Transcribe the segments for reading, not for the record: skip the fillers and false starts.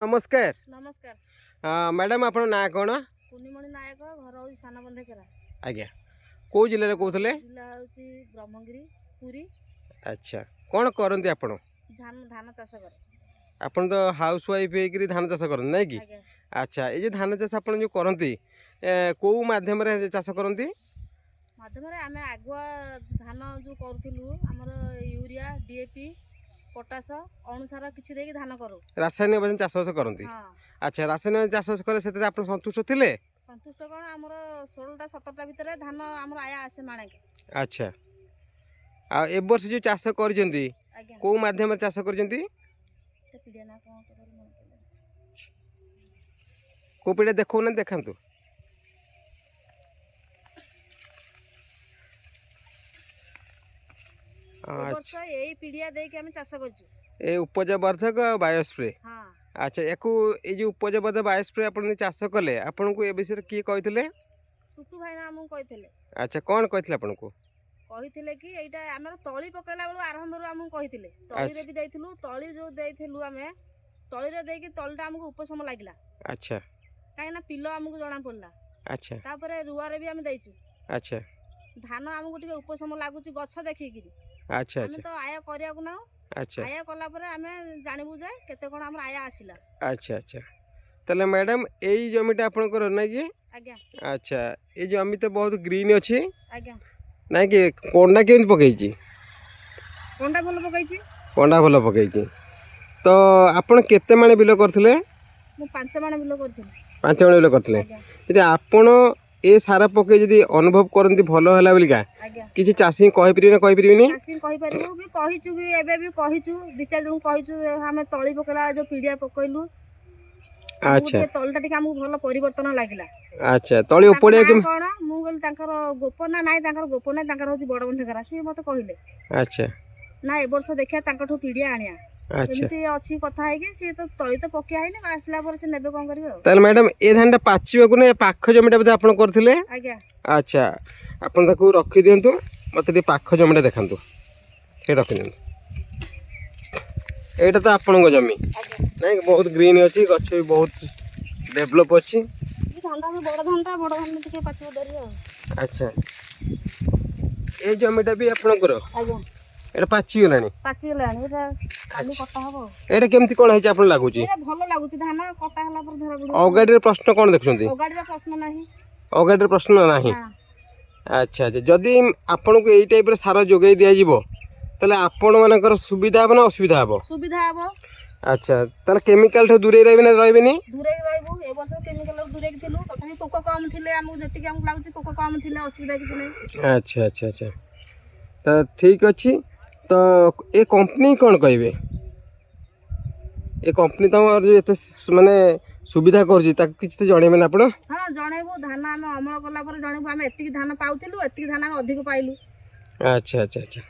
नमस्कार। नमस्कार मैडम आप ना कौन? पूर्णिमणि नायक घर हूँ सान बंधेकेरा। आज्ञा कौ जिले कहते? जिला हूँ ब्रह्मगिरी पुरी। अच्छा कौन करती आपण? धान चाष कर। आपण तो हाउस वाइफ होकर धान चाष करते ना कि? अच्छा ये जो धान चाष आप जो करती कौ मध्यम चाष करती? माध्यम आम आगुआ धान जो करूँ आमर यूरिया डीएपी पोटास अनुसार किसी देकी धान करूँ रासायनिक चाष बास करती? अच्छा रासायनिक चाष बास करे आप संतुष्ट थे? संतुष्ट कौन आमर 16टा 17टा भितर धान आमर आया आसे माणके। अच्छा आ ए वर्ष जो चाष करजंती को माध्यम चाष करजंती? को पीड़ा देखो ना देखांतु। अच्छा यही पीड़िया देके हम चाष करछु ए उपजवर्धक बायोस्प्रे। हां अच्छा याकू ए जो उपजवर्धक बायोस्प्रे आपण चाष कले आपन को ए विषय की कहितले? टुटू भाई ना हम कहितले। अच्छा कोन कहितले आपन को? कहितले कि एटा हमर तळी पकेला बेलु आरंभ रो हम कहितले तळी रे भी दैथिलु तळी जो दैथिलु हमें तळी रे देकी तळीटा हमको उपशम लागिला। अच्छा काहे ना पिलो हमको जणा पड़ला। अच्छा तापरे रुआ रे भी हम दैछु। अच्छा धान हमको टिके उपशम लागुची गछ देखि कि। अच्छा हम तो आया करिया को ना। अच्छा आया कला परे हमें जानिबु जाय केते कोन हमर आया आसिला। अच्छा अच्छा तले मैडम एई जमीटा आपन कर ना कि? आज्ञा अच्छा ए जमी तो बहुत ग्रीन अछि। आज्ञा ना कि कोंडा केन पकईची? कोंडा भलो पकईची। कोंडा भलो पकईची तो आपन केते माने बिलो करथिले? मु 5 माने बिलो करथिले। 5 माने बिलो करथिले। यदि आपन ए सारा पके यदि अनुभव करंती भलो होला बलिका किछि चासी कहि परिबे ना कहि परिबेनी? चासी कहि परिबो भी कहिचु भी एबे भी कहिचु दि चार जण कहिचु हमें तळी पकेला जो पीडिया पकइलु। अच्छा तळटा टिके हमहु भलो परिवर्तन लागिला। अच्छा तळी उपडिया कि कोन मु गल तांकर गोपना नाइ तांकर गोपना तांकर होची बड बंध करा सी मते कहिले। अच्छा ना ए वर्ष देखिया तांकठो पीडिया आनिया। अच्छा एमती अछि कथा है कि सी तो तळी तो पकिया हैनी आसला पर से नेबे कोन करबे। ताल मैडम ए धानटा पाचिबा को ने पाख जमीटा बते आपण करथिले? आज्ञा अच्छा आपण ताकू रखि दियंतु मते दे पाख जमीटा देखंतु हे रखि दियंतु। एटा तो आपण को जमी नहीं बहुत ग्रीन अछि गछ भी बहुत डेवलप अछि। धानटा भी बड़ धान टिके पाचिबो दरी। अच्छा ए जमीटा भी आपण करो? आज्ञा एटा पाची गलानी? पाची गलानी एटा काली कटा हबो। एटा केमती कोन है आपण लागुची? एटा भलो लागुची धान कटा हला पर धरा पड़ो। अगाडी रे प्रश्न कोन देखछंती? अगाडी रे प्रश्न नाही। अगाडी रे प्रश्न नाही। अच्छा अच्छा जदी आपण को एई टाइप रे सारा जोगै दिया जिवो तले आपण मानकर सुविधा हबो ना असुविधा हबो? सुविधा हबो। अच्छा तले केमिकल ठो दूरे रहबे ना रहबेनी? दूरे रहबो ए वर्ष केमिकल दूरे थिलु तथापि पोको कम थिले हमहु जेति के हम लागुची पोको कम थिले असुविधा किछ नै। अच्छा अच्छा अच्छा त ठीक अछि तो ए कंपनी कोन कहबे? ए कंपनी तो जो एते माने सुविधा करजी ताक किछ तो जणेबे ना आपण? हां जणेबो धान हम अमल कला पर जणेबो हम एतिकी धान पाउथिलु एतिकी धान हम अधिक पाइलु। अच्छा अच्छा अच्छा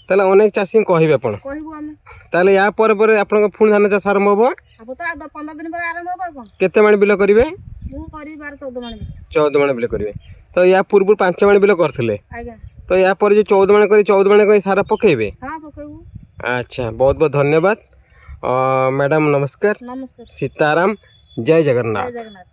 ताले अनेक चासी कहबे आपण? कहबो हम ताले या पर आपण फुण धान चाष आरंभ होबो? अब तो 15 दिन पर आरंभ होबो कोन? केते माने बिलो करिवे? मु करी 12 14 माने। 14 माने बिलो करिवे तो या पूर्व 5 माने बिलो करथिले? आज्ञा तो या पर जो 14 माने करी 14 माने कई सारा पकेबे? हां पकेबो। अच्छा बहुत बहुत धन्यवाद मैडम नमस्कार। नमस्कार। सीताराम जय जगन्नाथ। जय जगन्नाथ।